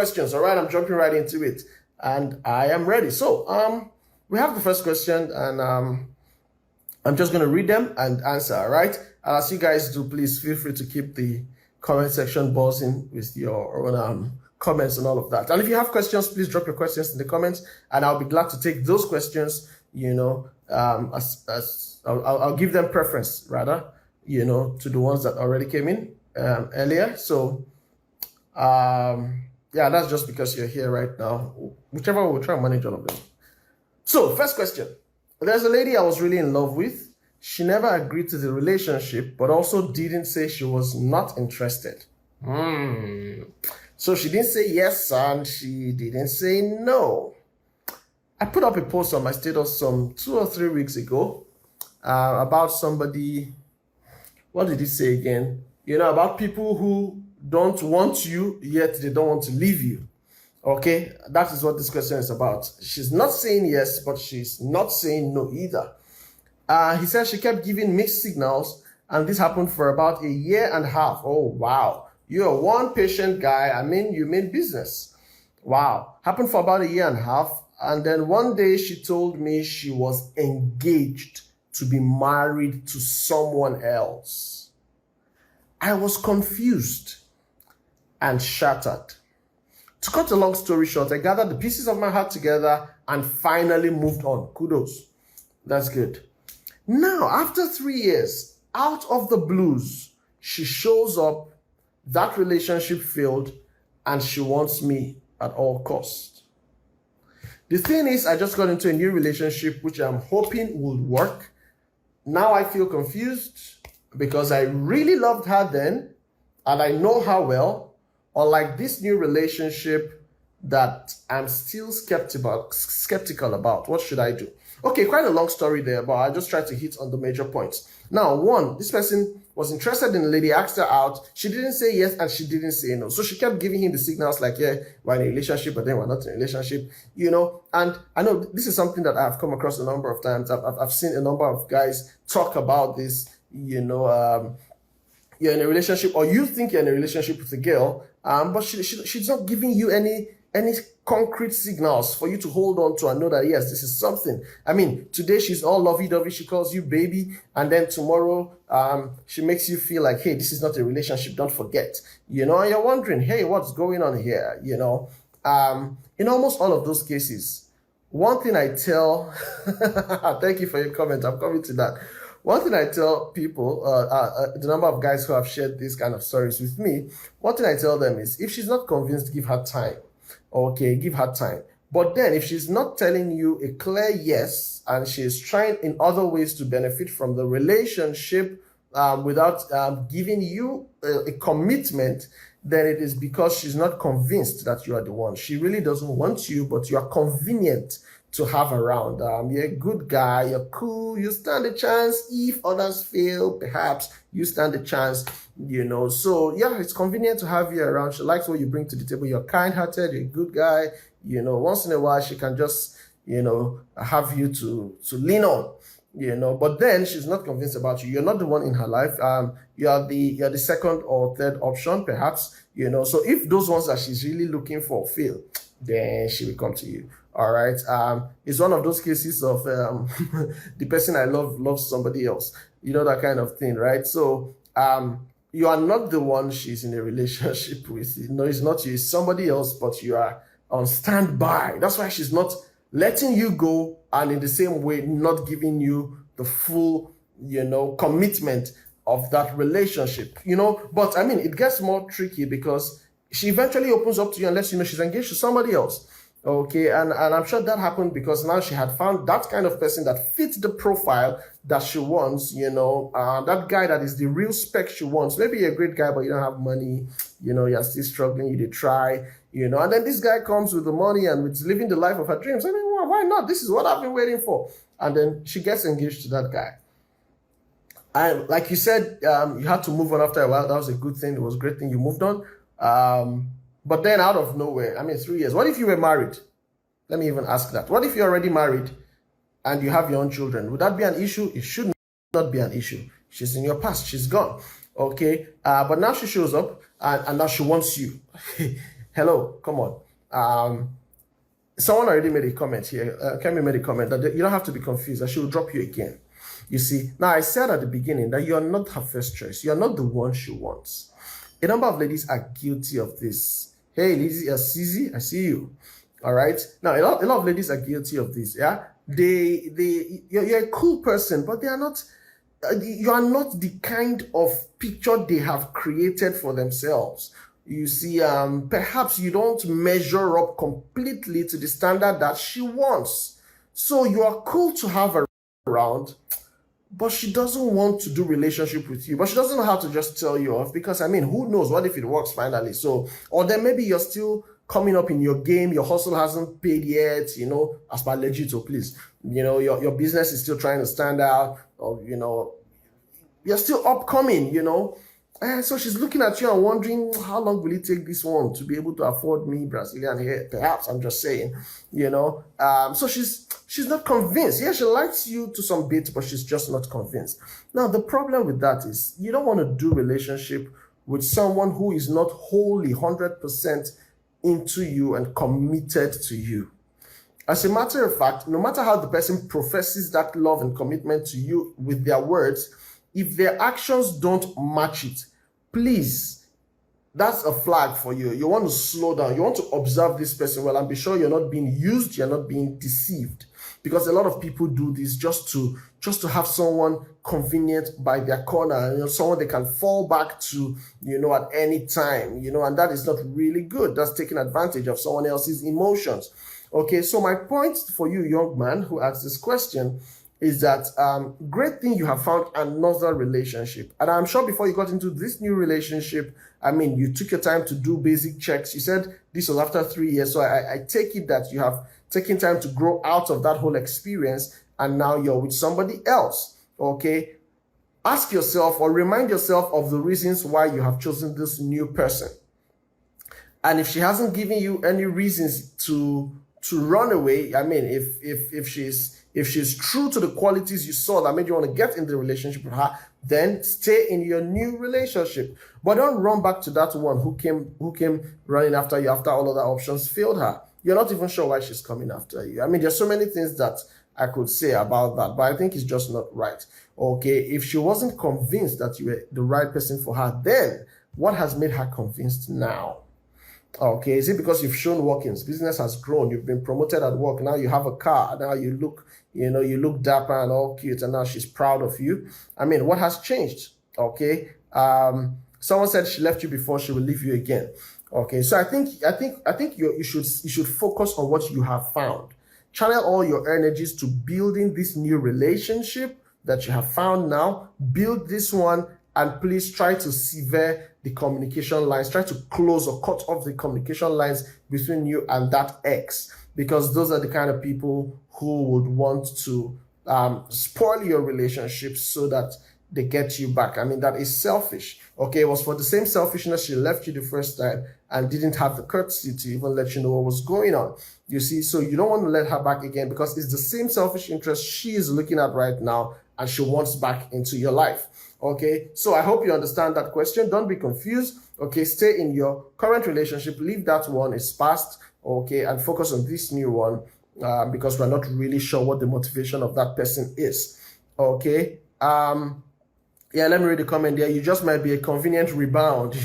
questions. All right, I'm jumping right into it, and I am ready. So, we have the first question, and I'm just going to read them and answer. All right. As you guys do, please feel free to keep the comment section buzzing with your own comments and all of that. And if you have questions, please drop your questions in the comments, and I'll be glad to take those questions. I'll give them preference rather, to the ones that already came in earlier. So, yeah, that's just because you're here right now. Whichever, we'll try and manage all of them. So, first question. There's a lady I was really in love with. She never agreed to the relationship, but also didn't say she was not interested. So she didn't say yes and she didn't say no. I put up a post on my status some 2 or 3 weeks ago about somebody. What did he say again? About people who don't want you, yet they don't want to leave you. Okay, that is what this question is about. She's not saying yes, but she's not saying no either. He said she kept giving mixed signals, and this happened for about 1.5 years. Oh, wow. You're one patient guy. I mean, you mean business. Wow. Happened for about 1.5 years. And then one day she told me she was engaged to be married to someone else. I was confused and shattered. To cut a long story short, I gathered the pieces of my heart together and finally moved on. Kudos. That's good. Now, after 3 years, out of the blues, she shows up, that relationship failed, and she wants me at all costs. The thing is, I just got into a new relationship, which I'm hoping will work. Now I feel confused because I really loved her then, and I know her well. Unlike this new relationship that I'm still skeptical about. What should I do? Okay, quite a long story there, but I just tried to hit on the major points. Now, one, this person was interested in the lady, asked her out. She didn't say yes and she didn't say no. So she kept giving him the signals like, yeah, we're in a relationship, but then we're not in a relationship, And I know this is something that I've come across a number of times. I've seen a number of guys talk about this, you're in a relationship, or you think you're in a relationship with a girl, but she's not giving you any concrete signals for you to hold on to and know that, yes, this is something. I mean, today she's all lovey-dovey, she calls you baby, and then tomorrow she makes you feel like, hey, this is not a relationship, don't forget. And you're wondering, hey, what's going on here? In almost all of those cases, one thing I tell, thank you for your comment, I'm coming to that. One thing I tell people, the number of guys who have shared these kind of stories with me, one thing I tell them is, if she's not convinced, give her time. Okay, give her time. But then if she's not telling you a clear yes, and she's trying in other ways to benefit from the relationship without giving you a commitment, then it is because she's not convinced that you are the one. She really doesn't want you, but you are convenient to have around. You're a good guy, you're cool, you stand a chance. If others fail, perhaps you stand a chance, So yeah, it's convenient to have you around. She likes what you bring to the table. You're kind-hearted, you're a good guy. Once in a while she can just, have you to lean on. But then she's not convinced about you. You're not the one in her life. You're the second or third option, perhaps. So if those ones that she's really looking for fail, then she will come to you. All right. It's one of those cases of the person I love loves somebody else. That kind of thing, right? So you are not the one she's in a relationship with. It's not you, it's somebody else, but you are on standby. That's why she's not letting you go, and in the same way, not giving you the full, commitment of that relationship. But I mean, it gets more tricky because she eventually opens up to you and lets you know she's engaged to somebody else. Okay, and I'm sure that happened because now she had found that kind of person that fits the profile that she wants, that guy that is the real spec she wants. Maybe you're a great guy, but you don't have money, you're still struggling, you did try, and then this guy comes with the money and with living the life of her dreams. I mean, why not? This is what I've been waiting for. And then she gets engaged to that guy. And like you said, you had to move on after a while. That was a good thing. It was a great thing you moved on. But then out of nowhere, 3 years. What if you were married? Let me even ask that. What if you're already married and you have your own children? Would that be an issue? It should not be an issue. She's in your past. She's gone. Okay. But now she shows up and now she wants you. Hello, come on. Someone already made a comment here. Kemi made a comment that you don't have to be confused. She will drop you again. You see, now I said at the beginning that you are not her first choice. You are not the one she wants. A number of ladies are guilty of this. Hey, Lizzie, Susie, I see you. All right. Now, a lot of ladies are guilty of this. Yeah, you're a cool person, but they are not. You are not the kind of picture they have created for themselves. You see, perhaps you don't measure up completely to the standard that she wants. So you are cool to have around, but she doesn't want to do relationship with you. But she doesn't know how to just tell you off because, I mean, who knows? What if it works finally? So, or then maybe you're still coming up in your game. Your hustle hasn't paid yet, as per legit, please. Your business is still trying to stand out, or, you're still upcoming, And so she's looking at you and wondering, how long will it take this one to be able to afford me Brazilian hair? Perhaps, I'm just saying, So she's not convinced. Yeah, she likes you to some bit, but she's just not convinced. Now, the problem with that is you don't want to do relationship with someone who is not wholly 100% into you and committed to you. As a matter of fact, no matter how the person professes that love and commitment to you with their words, if their actions don't match it, please, that's a flag for you. You want to slow down. You want to observe this person well and be sure you're not being used, you're not being deceived. Because a lot of people do this just to have someone convenient by their corner, someone they can fall back to, at any time, and that is not really good. That's taking advantage of someone else's emotions. Okay, so my point for you, young man who asked this question, is that great thing you have found another relationship. And I'm sure before you got into this new relationship, I mean, you took your time to do basic checks. You said this was after 3 years. So I take it that you have taken time to grow out of that whole experience and now you're with somebody else, okay? Ask yourself or remind yourself of the reasons why you have chosen this new person. And if she hasn't given you any reasons to run away, I mean, if she's true to the qualities you saw that made you want to get in the relationship with her, then stay in your new relationship. But don't run back to that one who came running after you after all other options failed her. You're not even sure why she's coming after you. I mean, there's so many things that I could say about that, but I think it's just not right. Okay, if she wasn't convinced that you were the right person for her, then what has made her convinced now? Okay, is it because you've shown workings? Business has grown. You've been promoted at work. Now you have a car. Now you look dapper and all cute, and now she's proud of you. I mean, what has changed? Okay. Someone said she left you before, she will leave you again. Okay, so I think you should focus on what you have found. Channel all your energies to building this new relationship that you have found now. Build this one, and please try to sever the communication lines. Try to close or cut off the communication lines between you and that ex, because those are the kind of people who would want to spoil your relationship so that they get you back. I mean, that is selfish. Okay, it was for the same selfishness she left you the first time and didn't have the courtesy to even let you know what was going on. You see, so you don't want to let her back again because it's the same selfish interest she is looking at right now and she wants back into your life. Okay, so I hope you understand that question. Don't be confused. Okay, stay in your current relationship. Leave that one, it's past. Okay, and focus on this new one because we're not really sure what the motivation of that person is. Okay, yeah, let me read the comment there. You just might be a convenient rebound,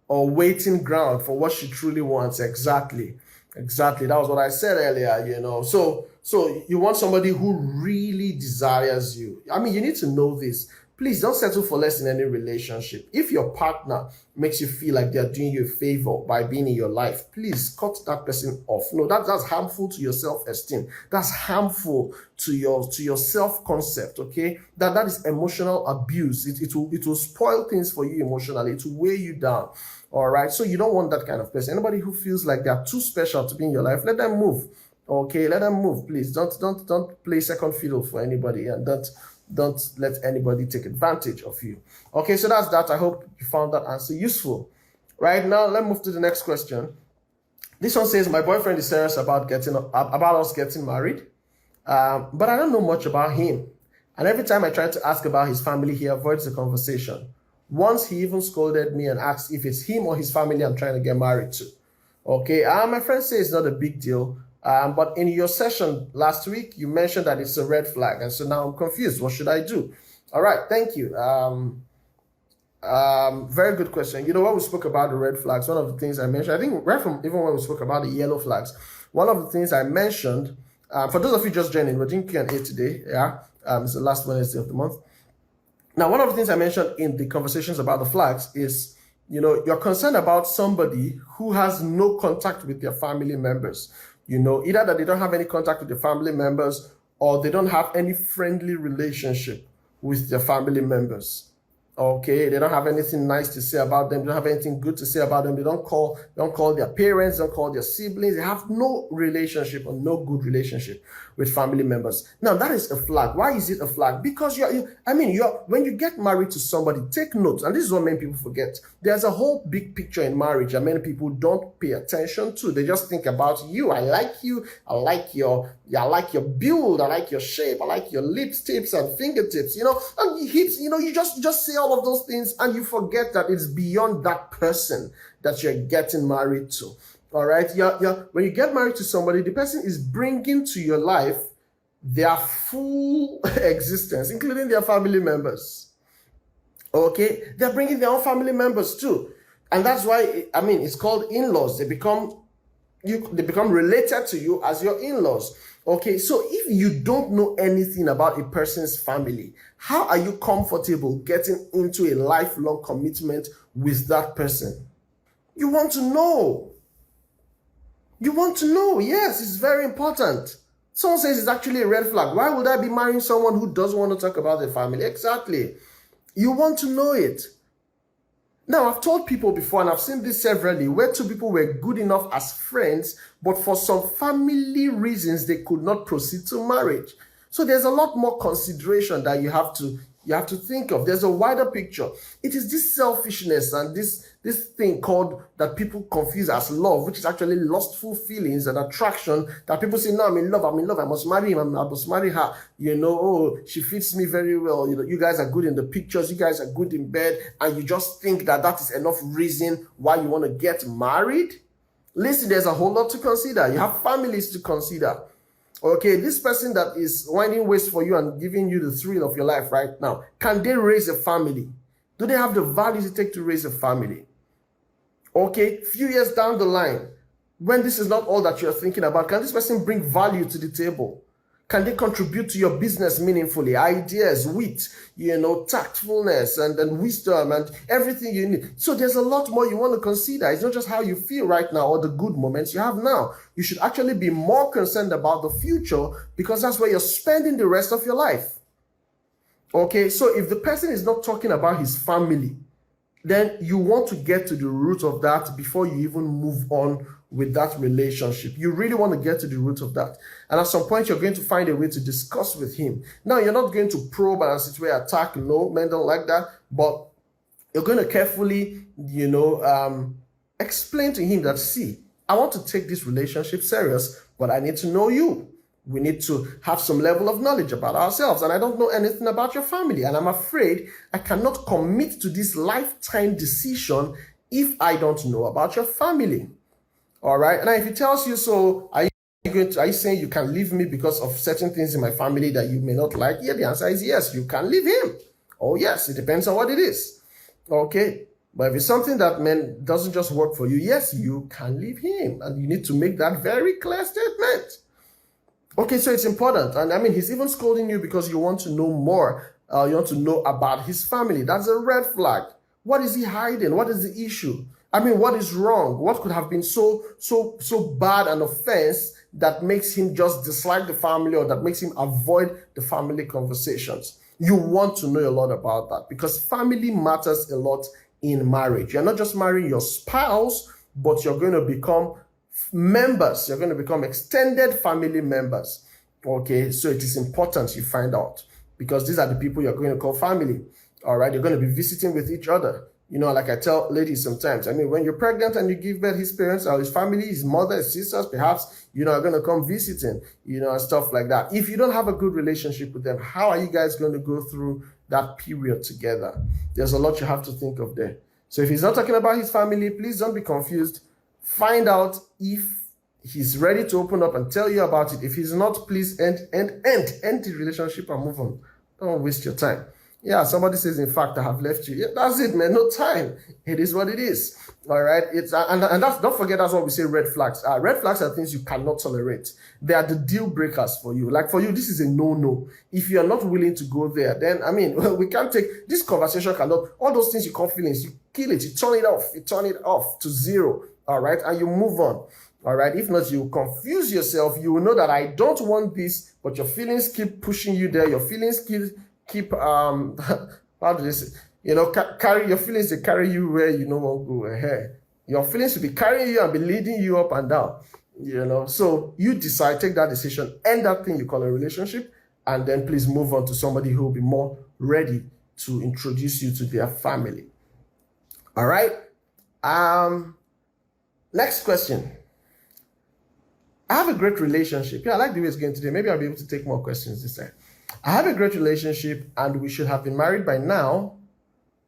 or waiting ground for what she truly wants. Exactly. That was what I said earlier, So you want somebody who really desires you. I mean, you need to know this. Please don't settle for less in any relationship. If your partner makes you feel like they're doing you a favor by being in your life, please cut that person off. No, that's harmful to your self-esteem. That's harmful to your self-concept, okay? That is emotional abuse. It will spoil things for you emotionally. It will weigh you down, all right? So you don't want that kind of person. Anybody who feels like they're too special to be in your life, let them move, okay? Let them move, please. Don't play second fiddle for anybody, and don't let anybody take advantage of you. Okay, so that's that. I hope you found that answer useful. Right now, let's move to the next question. This one says, my boyfriend is serious about us getting married, but I don't know much about him. And every time I try to ask about his family, he avoids the conversation. Once he even scolded me and asked if it's him or his family I'm trying to get married to. Okay, my friend says it's not a big deal. But in your session last week, you mentioned that it's a red flag, and so now I'm confused. What should I do? All right, thank you. Very good question. You know, when we spoke about the red flags, one of the things I mentioned, I think right from even when we spoke about the yellow flags, one of the things I mentioned, for those of you just joining, we're doing Q&A today. Yeah, it's the last Wednesday of the month. Now, one of the things I mentioned in the conversations about the flags is, you know, you're concerned about somebody who has no contact with their family members. You know, either that they don't have any contact with their family members or they don't have any friendly relationship with their family members. Okay, they don't have anything nice to say about them. They don't have anything good to say about them. They don't call their parents, don't call their siblings. They have no relationship or no good relationship with family members. Now that is a flag. Why is it a flag? Because when you get married to somebody, take note, and this is what many people forget. There's a whole big picture in marriage that many people don't pay attention to. They just think about you. I like you. I like your build. I like your shape. I like your lips, tips, and fingertips. You know, and hips. You know, you just say all of those things, and you forget that it's beyond that person that you're getting married to. All right, when you get married to somebody, the person is bringing to your life their full existence, including their family members. Okay, they're bringing their own family members too, and that's why it's called in-laws. They become related to you as your in-laws. Okay, so if you don't know anything about a person's family, how are you comfortable getting into a lifelong commitment with that person? You want to know. You want to know. Yes, it's very important. Someone says it's actually a red flag. Why would I be marrying someone who doesn't want to talk about their family? Exactly. You want to know it. Now, I've told people before, and I've seen this severally, where two people were good enough as friends, but for some family reasons, they could not proceed to marriage. So there's a lot more consideration that you have to think of. There's a wider picture. It is this selfishness and this thing called that people confuse as love, which is actually lustful feelings and attraction, that people say, no, I'm in love, I must marry him, I must marry her. You know, oh, she fits me very well. You know, you guys are good in the pictures, you guys are good in bed, and you just think that is enough reason why you want to get married. Listen, there's a whole lot to consider. You have families to consider. Okay, this person that is winding waist for you and giving you the thrill of your life right now, can they raise a family? Do they have the values it takes to raise a family? Okay, few years down the line, when this is not all that you're thinking about, can this person bring value to the table? Can they contribute to your business meaningfully? Ideas, wit, tactfulness and wisdom and everything you need. So there's a lot more you want to consider. It's not just how you feel right now or the good moments you have now. You should actually be more concerned about the future, because that's where you're spending the rest of your life. Okay, so if the person is not talking about his family, then you want to get to the root of that before you even move on with that relationship. You really want to get to the root of that. And at some point, you're going to find a way to discuss with him. Now, you're not going to probe and sit where attack. No, men don't like that. But you're going to carefully, explain to him that, see, I want to take this relationship serious, but I need to know you. We need to have some level of knowledge about ourselves. And I don't know anything about your family. And I'm afraid I cannot commit to this lifetime decision if I don't know about your family. All right. Now, if he tells you so, are you saying you can leave me because of certain things in my family that you may not like? Yeah, the answer is yes, you can leave him. Oh, yes, it depends on what it is. Okay. But if it's something that doesn't just work for you, yes, you can leave him. And you need to make that very clear statement. Okay, so it's important. And he's even scolding you because you want to know more. You want to know about his family. That's a red flag. What is he hiding? What is the issue? What is wrong? What could have been so bad an offense that makes him just dislike the family, or that makes him avoid the family conversations? You want to know a lot about that, because family matters a lot in marriage. You're not just marrying your spouse, but you're going to become members. You're going to become extended family members. Okay, so it is important you find out, because these are the people you're going to call family. All right, you're going to be visiting with each other. Like I tell ladies sometimes, when you're pregnant and you give birth, his parents or his family, his mother, his sisters, perhaps, are going to come visiting, and stuff like that. If you don't have a good relationship with them, how are you guys going to go through that period together? There's a lot you have to think of there. So if he's not talking about his family, please don't be confused. Find out if he's ready to open up and tell you about it. If he's not, please end the relationship and move on. Don't waste your time. Yeah, somebody says, in fact, I have left you. Yeah, that's it, man. No time. It is what it is. All right. It's and that's, don't forget, that's what we say, red flags. Red flags are things you cannot tolerate. They are the deal breakers for you. Like for you, this is a no-no. If you're not willing to go there, then I mean, we can't take this conversation. Cannot, all those things you call feelings, you kill it, you turn it off to zero. All right, and you move on. All right. If not, you confuse yourself. You will know that I don't want this, but your feelings keep pushing you there. Your feelings keep how do they say, carry your feelings, they carry you where you no want to go ahead. Your feelings will be carrying you and be leading you up and down, so you decide, take that decision, end that thing you call a relationship, and then please move on to somebody who will be more ready to introduce you to their family. All right. Next question. I have a great relationship. Yeah, I like the way it's going today. Maybe I'll be able to take more questions this time. I have a great relationship and we should have been married by now,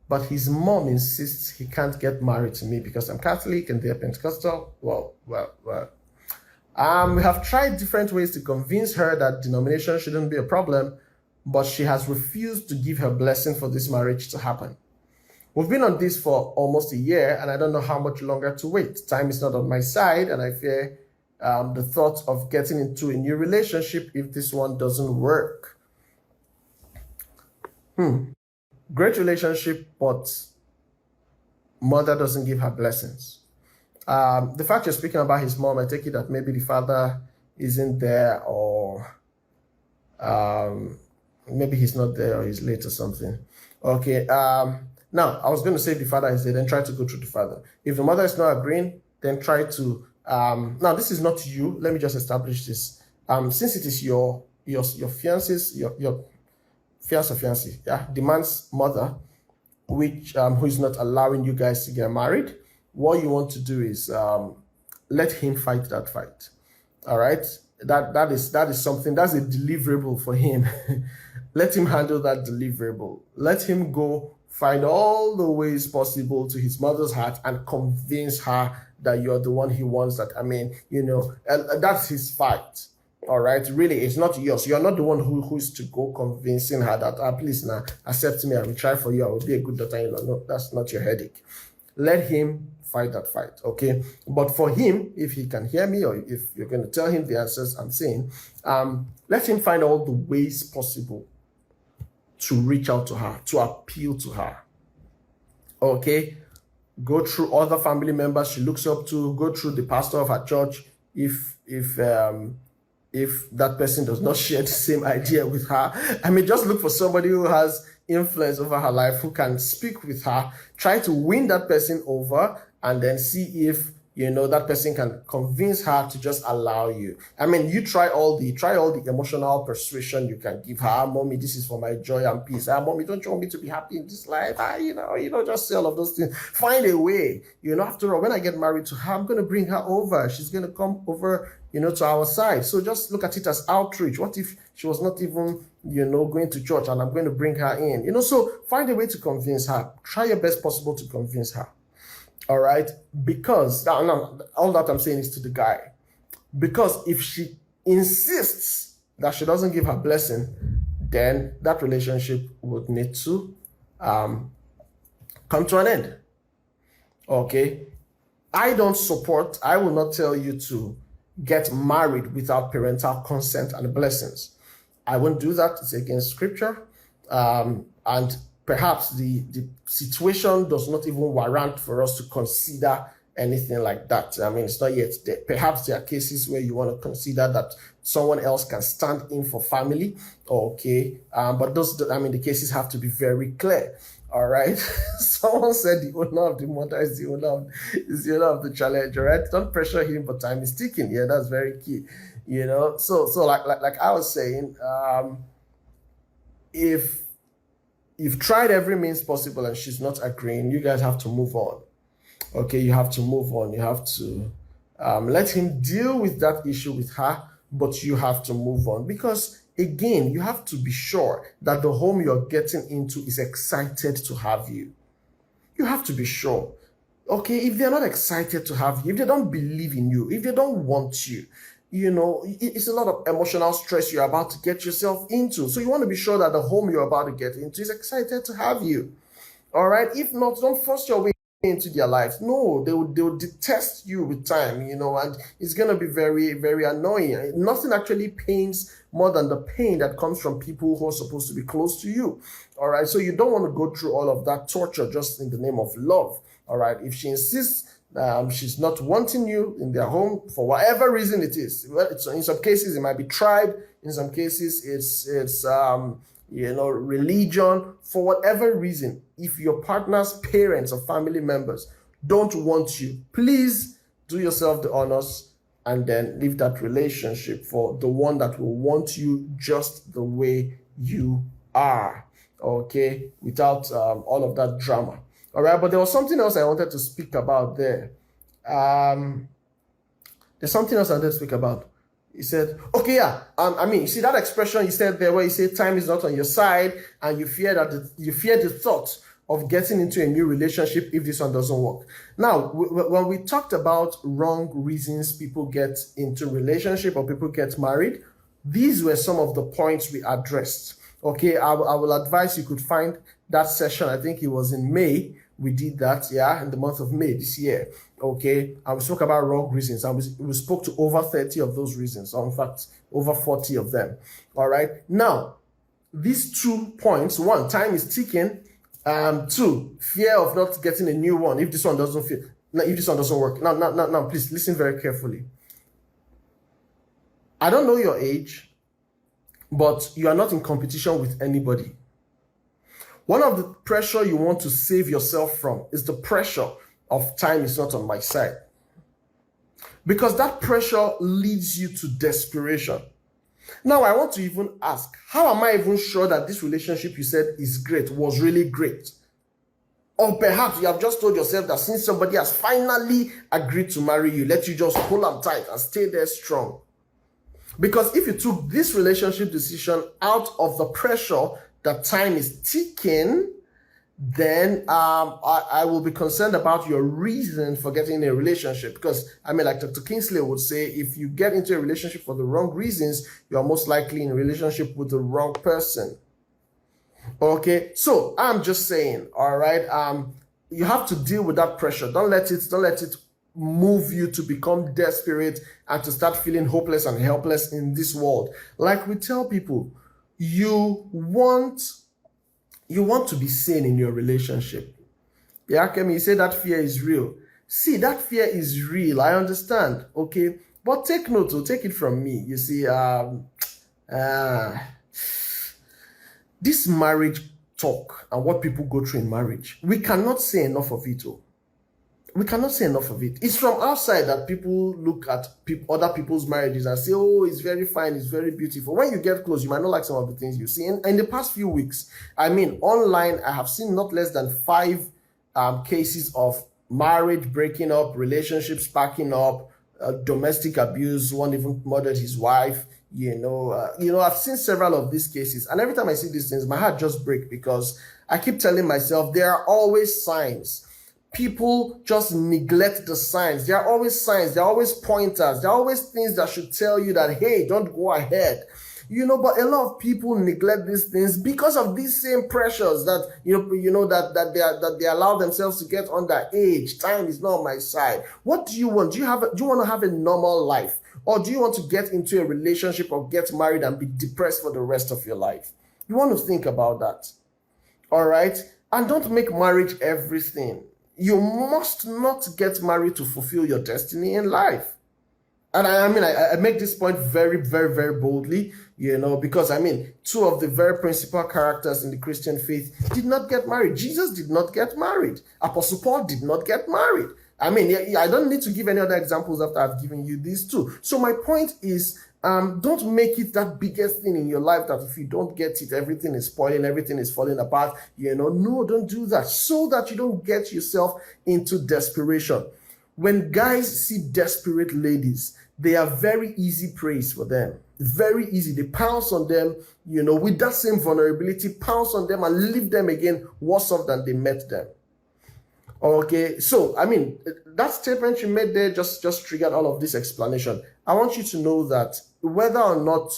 but his mom insists he can't get married to me because I'm Catholic and they're Pentecostal. Well. We have tried different ways to convince her that denomination shouldn't be a problem, but she has refused to give her blessing for this marriage to happen. We've been on this for almost a year and I don't know how much longer to wait. Time is not on my side and I fear the thought of getting into a new relationship if this one doesn't work. Great relationship, but mother doesn't give her blessings. The fact you're speaking about his mom, I take it that maybe the father isn't there, or maybe he's not there, or he's late or something. Okay. Now, I was going to say if the father is there, then try to go through the father. If the mother is not agreeing, then try to. Now, this is not you. Let me just establish this. Since it is your fiance's, your fiancé, yeah, the man's mother, which who is not allowing you guys to get married, what you want to do is let him fight that fight. All right, that is something, that's a deliverable for him. Let him handle that deliverable. Let him go find all the ways possible to his mother's heart and convince her that you're the one he wants. That, I mean, and that's his fight. All right, really, it's not yours. You're not the one who's to go convincing her that, please now accept me, I will try for you, I will be a good daughter-in-law. No, that's not your headache. Let him fight that fight, okay? But for him, if he can hear me, or if you're going to tell him the answers I'm saying, let him find all the ways possible to reach out to her, to appeal to her, okay? Go through other family members she looks up to, go through the pastor of her church, if that person does not share the same idea with her. I mean, just look for somebody who has influence over her life, who can speak with her, try to win that person over, and then see if, that person can convince her to just allow you. I mean, you try all the emotional persuasion you can give her. Mommy, this is for my joy and peace. Mommy, don't you want me to be happy in this life? Just say all of those things. Find a way. After all, when I get married to her, I'm going to bring her over. She's going to come over, to our side. So just look at it as outreach. What if she was not even, going to church and I'm going to bring her in? So find a way to convince her. Try your best possible to convince her. All right, because all that I'm saying is to the guy, because if she insists that she doesn't give her blessing, then that relationship would need to come to an end. Okay, I will not tell you to get married without parental consent and blessings. I won't do that. It's against scripture, and perhaps the situation does not even warrant for us to consider anything like that. I mean, it's not yet there. Perhaps there are cases where you want to consider that someone else can stand in for family, okay? But the cases have to be very clear, all right? Someone said the owner of the mother is the owner of the challenge, all right? Don't pressure him, but time is ticking. Yeah, that's very key, So like I was saying, if you've tried every means possible and she's not agreeing, you guys have to move on. Okay, you have to move on. You have to let him deal with that issue with her, but you have to move on. Because, again, you have to be sure that the home you're getting into is excited to have you. You have to be sure. Okay, if they're not excited to have you, if they don't believe in you, if they don't want you, it's a lot of emotional stress you're about to get yourself into. So you want to be sure that the home you're about to get into is excited to have you. All right. If not, don't force your way into their lives. No, they will detest you with time, and it's gonna be very, very annoying. Nothing actually pains more than the pain that comes from people who are supposed to be close to you. All right. So you don't want to go through all of that torture just in the name of love. All right. If she insists she's not wanting you in their home for whatever reason it is. Well, in some cases it might be tribe. In some cases it's religion. For whatever reason, if your partner's parents or family members don't want you, please do yourself the honors and then leave that relationship for the one that will want you just the way you are. Okay, without all of that drama. All right, but there was something else I wanted to speak about there. There's something else I wanted to speak about. He said, okay, yeah. You see that expression you said there where you say time is not on your side and you fear the thought of getting into a new relationship if this one doesn't work. Now, when we talked about wrong reasons people get into relationship or people get married, these were some of the points we addressed. Okay, I will advise you could find that session. I think it was in May. We did that, in the month of May this year. Okay, and we spoke about wrong reasons, and we spoke to over 30 of those reasons, or in fact, over 40 of them. All right, now, these 2 points: one, time is ticking. 2, fear of not getting a new one if this one doesn't work. Now, please listen very carefully. I don't know your age, but you are not in competition with anybody. One of the pressure you want to save yourself from is the pressure of time is not on my side. Because that pressure leads you to desperation. Now, I want to even ask, how am I even sure that this relationship you said is great was really great? Or perhaps you have just told yourself that since somebody has finally agreed to marry you, let you just hold them tight and stay there strong. Because if you took this relationship decision out of the pressure that time is ticking, then I will be concerned about your reason for getting in a relationship. Because, like Dr. Kingsley would say, if you get into a relationship for the wrong reasons, you are most likely in a relationship with the wrong person. Okay, so I'm just saying, all right, you have to deal with that pressure. Don't let it move you to become desperate and to start feeling hopeless and helpless in this world. Like we tell people, you want to be sane in your relationship. Yeah, Kemi, you say that fear is real. See, that fear is real. I understand. Okay, but take note, take it from me. You see, this marriage talk and what people go through in marriage, we cannot say enough of it. We cannot say enough of it. It's from outside that people look at other people's marriages and say, oh, it's very fine, it's very beautiful. When you get close, you might not like some of the things you see. In the past few weeks, online, I have seen not less than 5 cases of marriage breaking up, relationships sparking up, domestic abuse. One even murdered his wife. I've seen several of these cases. And every time I see these things, my heart just breaks because I keep telling myself there are always signs. People just neglect the signs. There are always signs. There are always pointers. There are always things that should tell you that, hey, don't go ahead. But a lot of people neglect these things because of these same pressures that, that they allow themselves to get under age. Time is not on my side. What do you want? Do you want to have a normal life? Or do you want to get into a relationship or get married and be depressed for the rest of your life? You want to think about that. All right? And don't make marriage everything. You must not get married to fulfill your destiny in life. And I make this point very, very, very boldly, because 2 of the very principal characters in the Christian faith did not get married. Jesus did not get married. Apostle Paul did not get married. I don't need to give any other examples after I've given you these 2. So my point is, don't make it that biggest thing in your life that if you don't get it, everything is spoiling, everything is falling apart. No, don't do that, so that you don't get yourself into desperation. When guys see desperate ladies, they are very easy praise for them. Very easy. They pounce on them, with that same vulnerability, pounce on them and leave them again worse off than they met them. Okay, so I mean that statement you made there just triggered all of this explanation. I want you to know that whether or not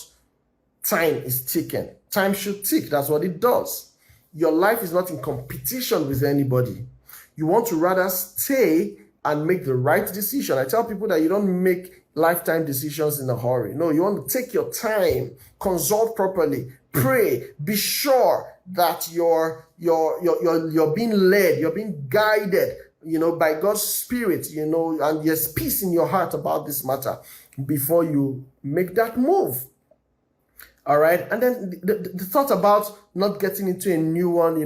time is ticking, time should tick. That's what it does. Your life is not in competition with anybody. You want to rather stay and make the right decision. I tell people that you don't make lifetime decisions in a hurry. No, you want to take your time, consult properly, pray, be sure that you're being led, you're being guided, by God's Spirit, and there's peace in your heart about this matter before you make that move. All right. And then the thought about not getting into a new one,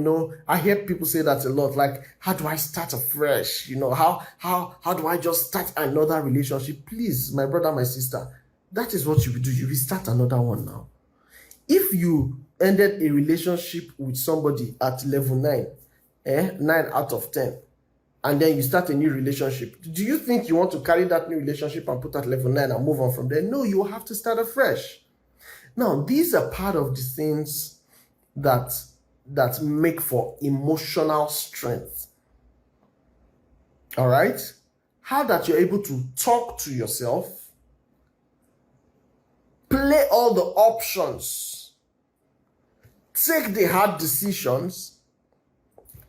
I hear people say that a lot. Like, how do I start afresh? How do I just start another relationship? Please, my brother, my sister, that is what you will do. You will start another one now. If you ended a relationship with somebody at level 9, 9 out of 10, and then you start a new relationship, do you think you want to carry that new relationship and put at level 9 and move on from there? No, you will have to start afresh. Now, these are part of the things that make for emotional strength. All right? How that you're able to talk to yourself, play all the options, take the hard decisions,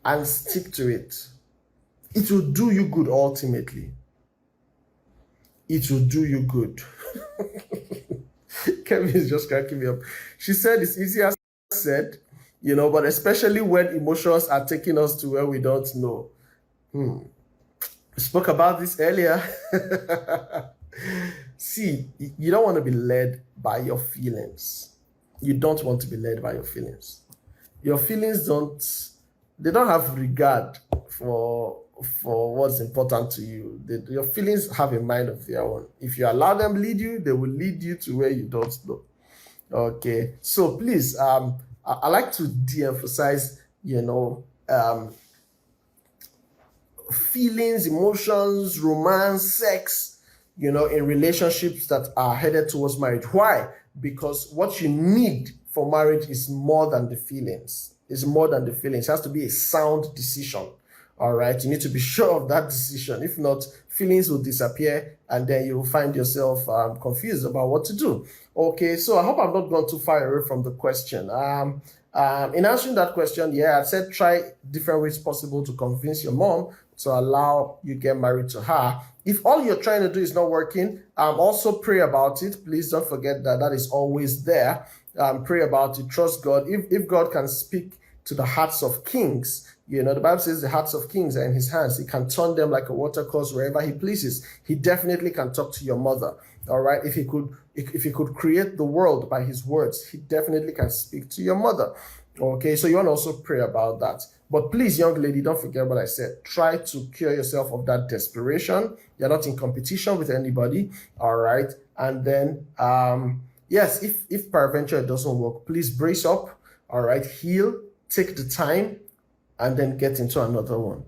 and stick to it. It will do you good ultimately. It will do you good. Kevin is just cracking me up. She said it's easier said, but especially when emotions are taking us to where we don't know. We spoke about this earlier. See, you don't want to be led by your feelings. You don't want to be led by your feelings. Your feelings they don't have regard for what's important to you. Your feelings have a mind of their own. If you allow them lead you, they will lead you to where you don't know. Okay, so please, I like to de-emphasize, feelings, emotions, romance, sex, in relationships that are headed towards marriage. Why? Because what you need for marriage is more than the feelings. It's more than the feelings. It has to be a sound decision. All right, you need to be sure of that decision. If not, feelings will disappear and then you will find yourself confused about what to do. Okay, so I hope I've not gone too far away from the question. In answering that question, I said try different ways possible to convince your mom to allow you get married to her. If all you're trying to do is not working, also pray about it. Please don't forget that is always there. Pray about it. Trust God. If God can speak to the hearts of kings, the Bible says the hearts of kings are in his hands. He can turn them like a watercourse wherever he pleases. He definitely can talk to your mother. All right. If he could create the world by his words, he definitely can speak to your mother. Okay. So you want to also pray about that. But please, young lady, don't forget what I said. Try to cure yourself of that desperation. You're not in competition with anybody. All right. And then, yes, if peradventure it doesn't work, please brace up. All right. Heal. Take the time. And then get into another one.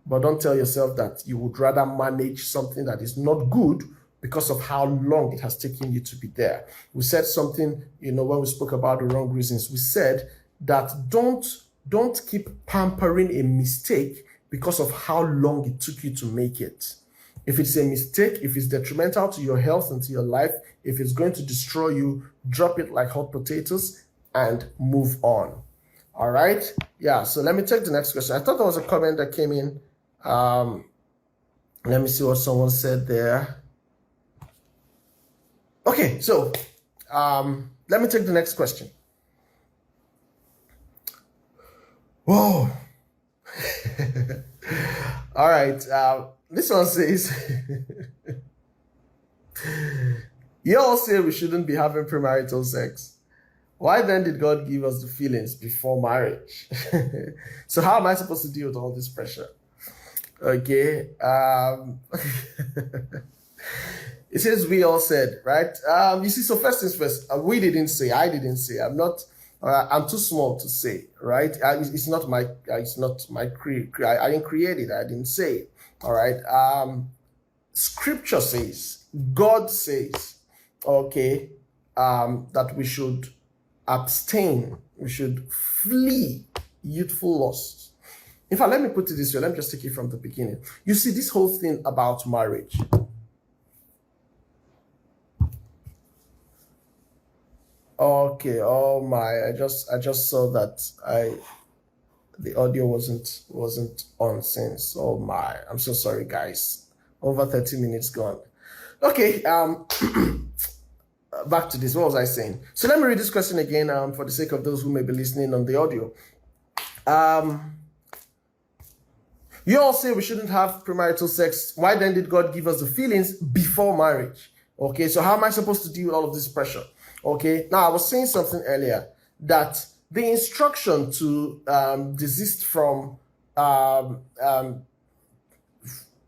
But don't tell yourself that you would rather manage something that is not good because of how long it has taken you to be there. We said something, when we spoke about the wrong reasons. We said that don't keep pampering a mistake because of how long it took you to make it. If it's a mistake, if it's detrimental to your health and to your life, if it's going to destroy you, drop it like hot potatoes and move on. All right. Yeah. So let me take the next question. I thought there was a comment that came in. Let me see what someone said there. Okay. So let me take the next question. Whoa. All right. This one says, you all say we shouldn't be having premarital sex. Why then did God give us the feelings before marriage? So how am I supposed to deal with all this pressure? Okay. It says we all said, right? You see, so first things first, we didn't say, I didn't say, I'm too small to say, right? It's not my I didn't create it. I didn't say it. All right. Scripture says, God says, okay, that we should abstain, we should flee youthful lusts. In fact, let me put it this way. Let me just take it from the beginning. You see, this whole thing about marriage. Okay, oh my, I just saw that the audio wasn't on since. Oh my, I'm so sorry, guys. Over 30 minutes gone. Okay, back to this. What was I saying? So let me read this question again, for the sake of those who may be listening on the audio. You all say we shouldn't have premarital sex. Why then did God give us the feelings before marriage? Okay, so how am I supposed to deal with all of this pressure? Okay, now I was saying something earlier that the instruction to desist from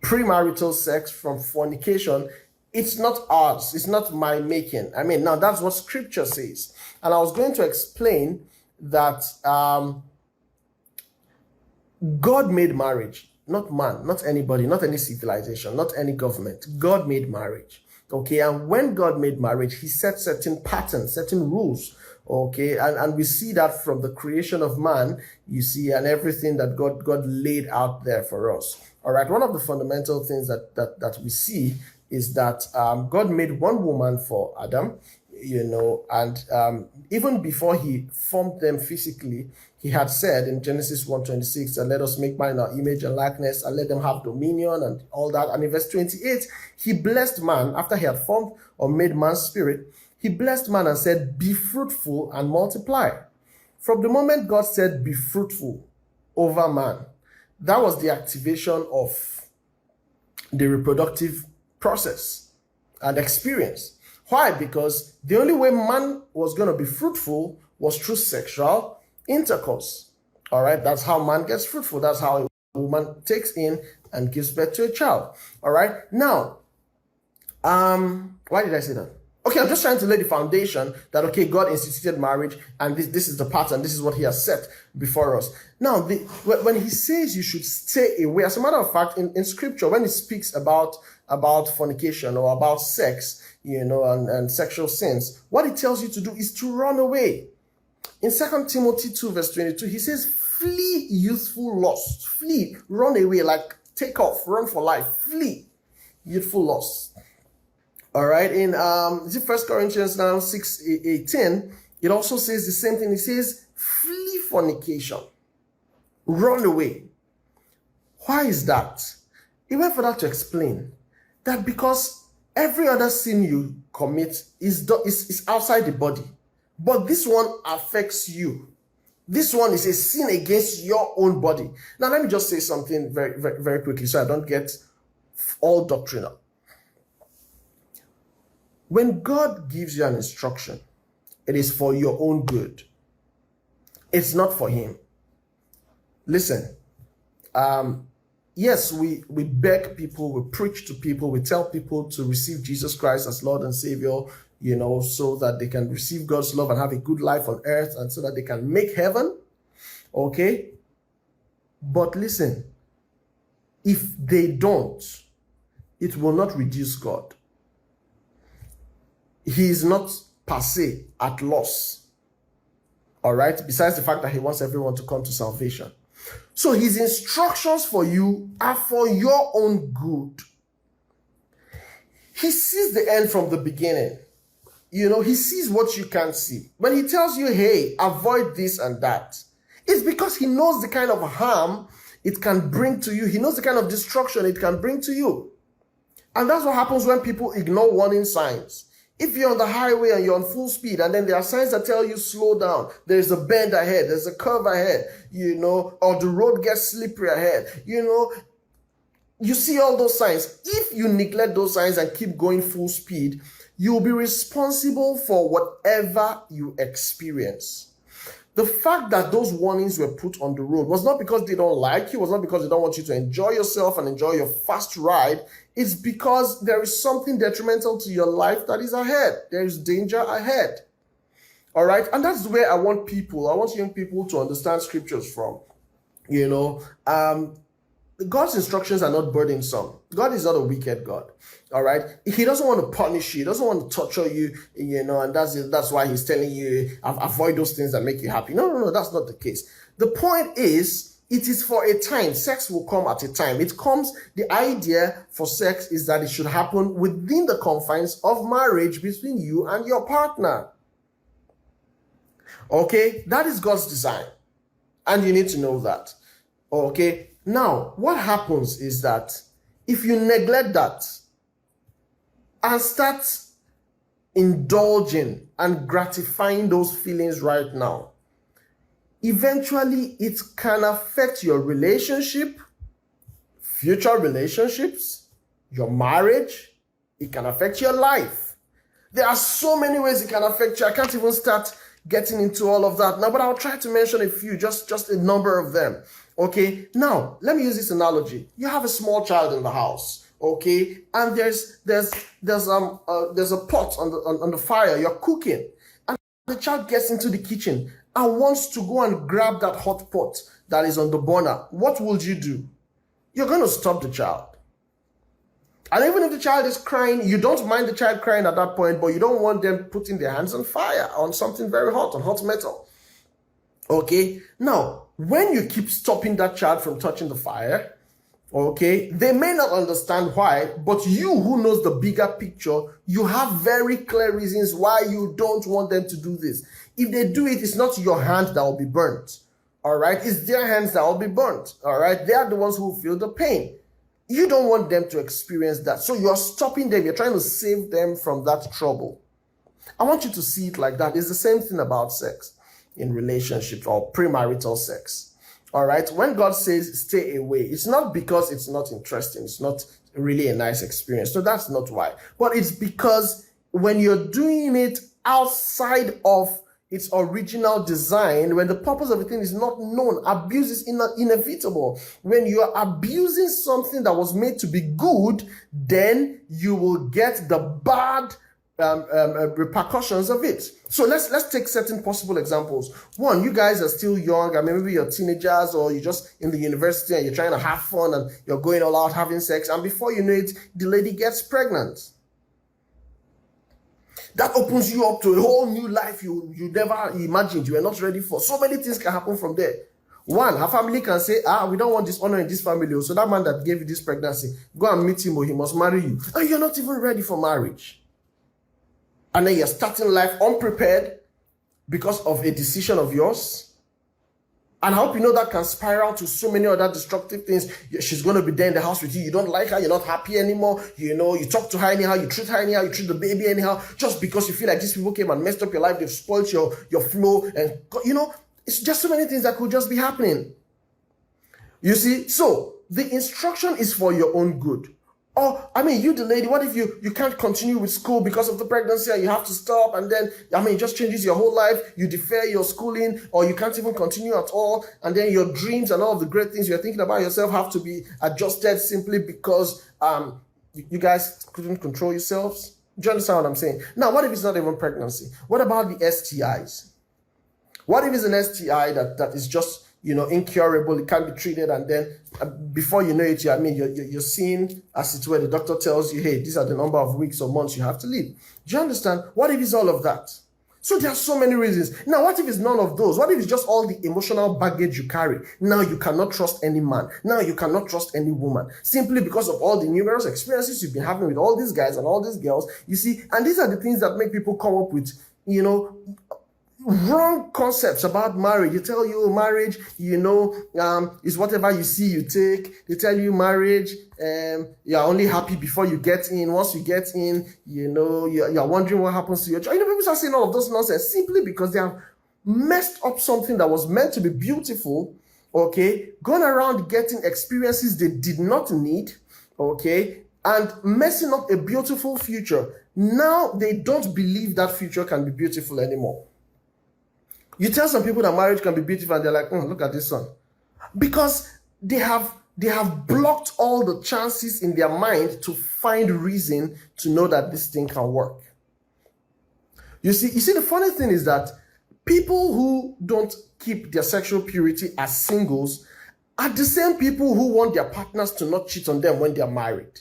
premarital sex, from fornication, it's not ours. It's not my making. I mean, now that's what scripture says. And I was going to explain that God made marriage, not man, not anybody, not any civilization, not any government. God made marriage. Okay, and when God made marriage, he set certain patterns, certain rules. Okay, and we see that from the creation of man, you see, and everything that God laid out there for us. All right, one of the fundamental things that we see is that God made one woman for Adam, you know, and even before he formed them physically, he had said in Genesis 1:26 that let us make man in our image and likeness and let them have dominion and all that. And in verse 28, he blessed man after he had formed or made man's spirit. He blessed man and said, be fruitful and multiply. From the moment God said, be fruitful over man, that was the activation of the reproductive process and experience. Why? Because the only way man was going to be fruitful was through sexual intercourse. All right, that's how man gets fruitful. That's how a woman takes in and gives birth to a child. All right, now, why did I say that? Okay, I'm just trying to lay the foundation that, okay, God instituted marriage and this is the pattern, this is what he has set before us. Now, when he says you should stay away, as a matter of fact, in scripture, when he speaks about fornication or about sex, you know, and sexual sins, what he tells you to do is to run away. In 2 Timothy 2 verse 22, he says, flee youthful lust. Flee, run away, like take off, run for life, flee youthful lust. All right, in 1 Corinthians now 6:18, it also says the same thing. It says, flee fornication, run away. Why is that? He went for that to explain that because every other sin you commit is outside the body, but this one affects you. This one is a sin against your own body. Now, let me just say something very, very, very quickly so I don't get all doctrinal. When God gives you an instruction, it is for your own good. It's not for him. Listen, yes, we beg people, we preach to people, we tell people to receive Jesus Christ as Lord and Savior, you know, so that they can receive God's love and have a good life on earth and so that they can make heaven. Okay? But listen, if they don't, it will not reduce God. He is not per se at loss. All right? Besides the fact that he wants everyone to come to salvation. So his instructions for you are for your own good. He sees the end from the beginning. You know, he sees what you can't see. When he tells you, hey, avoid this and that, it's because he knows the kind of harm it can bring to you. He knows the kind of destruction it can bring to you. And that's what happens when people ignore warning signs. If you're on the highway and you're on full speed and then there are signs that tell you slow down, there's a bend ahead, there's a curve ahead, you know, or the road gets slippery ahead, you know, you see all those signs. If you neglect those signs and keep going full speed, you'll be responsible for whatever you experience. The fact that those warnings were put on the road was not because they don't like you, was not because they don't want you to enjoy yourself and enjoy your fast ride. It's because there is something detrimental to your life that is ahead. There is danger ahead. All right? And that's where I want young people to understand scriptures from. You know, God's instructions are not burdensome. God is not a wicked God. All right. He doesn't want to punish you. He doesn't want to torture you, you know, and that's why he's telling you avoid those things that make you happy. No, that's not the case. The point is it is for a time. Sex will come at a time. The idea for sex is that it should happen within the confines of marriage between you and your partner. Okay, that is God's design. And you need to know that. Okay, now what happens is that if you neglect that and start indulging and gratifying those feelings right now, eventually it can affect your relationship, future relationships, your marriage. It can affect your life. There are so many ways it can affect you. I can't even start getting into all of that now, but I'll try to mention a few, just a number of them. Okay, now let me use this analogy. You have a small child in the house, okay, and there's a pot on the fire. You're cooking, and the child gets into the kitchen and wants to go and grab that hot pot that is on the burner. What would you do? You're going to stop the child. And even if the child is crying, you don't mind the child crying at that point, but you don't want them putting their hands on fire, on something very hot, on hot metal. Okay? Now, when you keep stopping that child from touching the fire, okay, they may not understand why, but you who knows the bigger picture, you have very clear reasons why you don't want them to do this. If they do it, it's not your hand that will be burnt. All right? It's their hands that will be burnt. All right? They are the ones who feel the pain. You don't want them to experience that. So you're stopping them. You're trying to save them from that trouble. I want you to see it like that. It's the same thing about sex in relationships or premarital sex. All right? When God says stay away, it's not because it's not interesting. It's not really a nice experience. So that's not why. But it's because when you're doing it outside of its original design, when the purpose of the thing is not known, abuse is inevitable. When you are abusing something that was made to be good, then you will get the bad repercussions of it. So let's take certain possible examples. One, you guys are still young. I mean, maybe you're teenagers or you're just in the university and you're trying to have fun and you're going all out having sex. And before you know it, the lady gets pregnant. That opens you up to a whole new life you never imagined, you were not ready for. So many things can happen from there. One, her family can say, we don't want dishonor in this family. So that man that gave you this pregnancy, go and meet him or he must marry you. And you're not even ready for marriage. And then you're starting life unprepared because of a decision of yours. And I hope you know that can spiral to so many other destructive things. She's going to be there in the house with you. You don't like her. You're not happy anymore. You know, you talk to her anyhow. You treat her anyhow. You treat the baby anyhow. Just because you feel like these people came and messed up your life. They've spoiled your flow. And, you know, it's just so many things that could just be happening. You see? So, the instruction is for your own good. Or, I mean, you the lady, what if you can't continue with school because of the pregnancy and you have to stop and then, I mean, it just changes your whole life. You defer your schooling or you can't even continue at all. And then your dreams and all of the great things you're thinking about yourself have to be adjusted simply because you guys couldn't control yourselves. Do you understand what I'm saying? Now, what if it's not even pregnancy? What about the STIs? What if it's an STI that is just, you know, incurable, it can't be treated, and then before you know it, you're seeing, as it were, the doctor tells you, hey, these are the number of weeks or months you have to live. Do you understand? What if it's all of that? So there are so many reasons. Now, what if it's none of those? What if it's just all the emotional baggage you carry? Now you cannot trust any man. Now you cannot trust any woman. Simply because of all the numerous experiences you've been having with all these guys and all these girls, you see, and these are the things that make people come up with, you know, wrong concepts about marriage. They tell you marriage, you know, is whatever you see, you take. They tell you marriage, you're only happy before you get in. Once you get in, you know, you're wondering what happens to your child. You know, people start saying all of those nonsense simply because they have messed up something that was meant to be beautiful, okay, gone around getting experiences they did not need, okay, and messing up a beautiful future. Now they don't believe that future can be beautiful anymore. You tell some people that marriage can be beautiful and they're like, look at this one. Because they have blocked all the chances in their mind to find reason to know that this thing can work. You see, the funny thing is that people who don't keep their sexual purity as singles are the same people who want their partners to not cheat on them when they're married.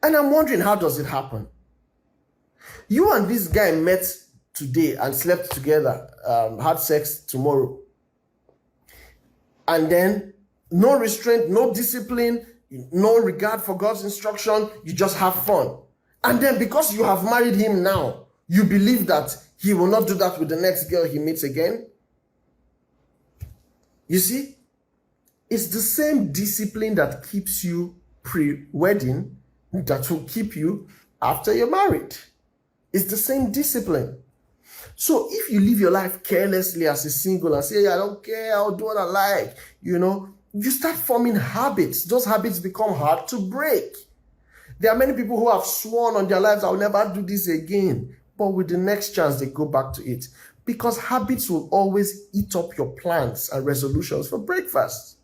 And I'm wondering, how does it happen? You and this guy met today and slept together, had sex tomorrow. And then No restraint, no discipline, no regard for God's instruction. You just have fun. And then because you have married him now, you believe that he will not do that with the next girl he meets again. You see, it's the same discipline that keeps you pre-wedding that will keep you after you're married. It's the same discipline. So if you live your life carelessly as a single and say, I don't care, I'll do what I like, you start forming habits. Those habits become hard to break. There are many people who have sworn on their lives, I'll never do this again. But with the next chance, they go back to it. Because habits will always eat up your plans and resolutions for breakfast.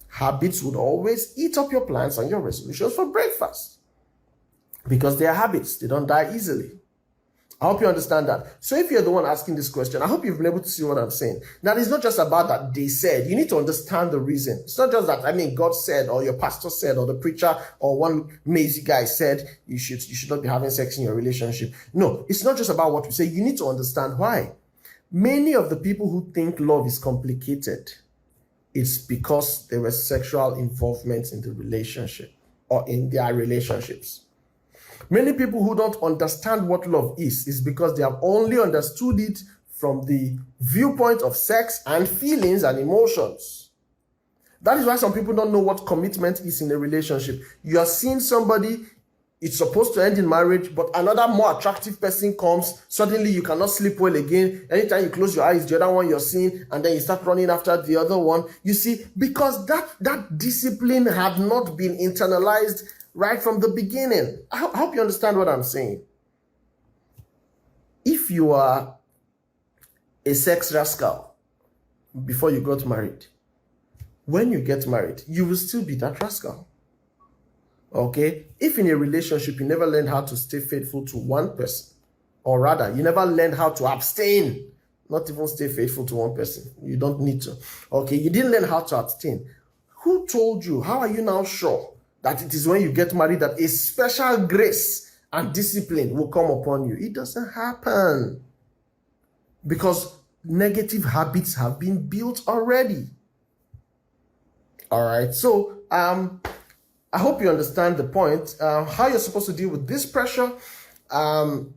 Habits would always eat up your plans and your resolutions for breakfast. Because they are habits. They don't die easily. I hope you understand that. So if you're the one asking this question, I hope you've been able to see what I'm saying. Now, it's not just about that they said. You need to understand the reason. It's not just that, God said, or your pastor said, or the preacher, or one lazy guy said, you should not be having sex in your relationship. No, it's not just about what we say. You need to understand why. Many of the people who think love is complicated, it's because there was sexual involvement in the relationship or in their relationships. Many people who don't understand what love is because they have only understood it from the viewpoint of sex and feelings and emotions. That is why some people don't know what commitment is in a relationship. You are seeing somebody, it's supposed to end in marriage, but another more attractive person comes, suddenly you cannot sleep well again. Anytime you close your eyes, the other one you're seeing, and then you start running after the other one. You see, because that discipline had not been internalized right from the beginning. I hope you understand what I'm saying. If you are a sex rascal before you got married, when you get married, you will still be that rascal. Okay? If in a relationship you never learned how to stay faithful to one person, or rather, you never learned how to abstain, not even stay faithful to one person. You don't need to. Okay? You didn't learn how to abstain. Who told you? How are you now sure that it is when you get married that a special grace and discipline will come upon you? It doesn't happen. Because negative habits have been built already. All right. So, I hope you understand the point. How you're supposed to deal with this pressure. Well,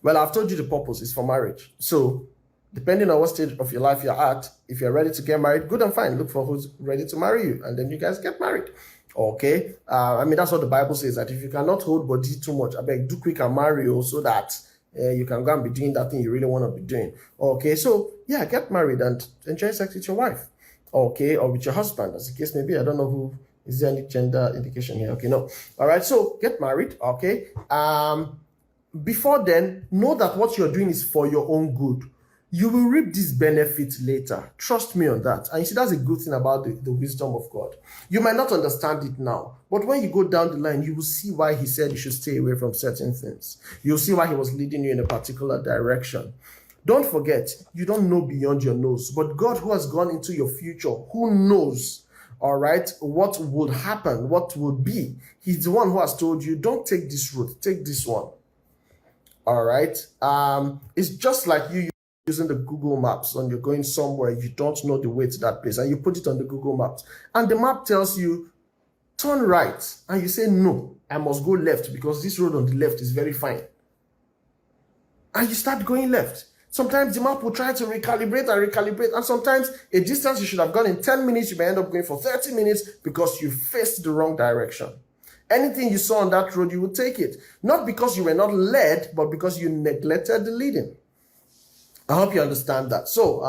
I've told you the purpose is for marriage. So, depending on what stage of your life you're at, if you're ready to get married, good and fine. Look for who's ready to marry you, and then you guys get married. Okay? That's what the Bible says, that if you cannot hold body too much, I beg, do quick and marry you so that you can go and be doing that thing you really want to be doing. Okay? So, yeah, get married and enjoy sex with your wife. Okay? Or with your husband, as the case may be. I don't know who. Is there any gender indication here? Okay, no. All right, so get married. Okay? Before then, know that what you're doing is for your own good. You will reap these benefits later. Trust me on that. And you see, that's a good thing about the wisdom of God. You might not understand it now, but when you go down the line, you will see why he said you should stay away from certain things. You'll see why he was leading you in a particular direction. Don't forget, you don't know beyond your nose, but God, who has gone into your future, who knows, all right, what would happen, what would be. He's the one who has told you, don't take this route, take this one. All right. It's just like you using the Google Maps when you're going somewhere, you don't know the way to that place, and you put it on the Google Maps, and the map tells you, turn right, and you say, no, I must go left because this road on the left is very fine. And you start going left. Sometimes the map will try to recalibrate, and sometimes a distance you should have gone in 10 minutes, you may end up going for 30 minutes because you faced the wrong direction. Anything you saw on that road, you would take it. Not because you were not led, but because you neglected the leading. I hope you understand that. So,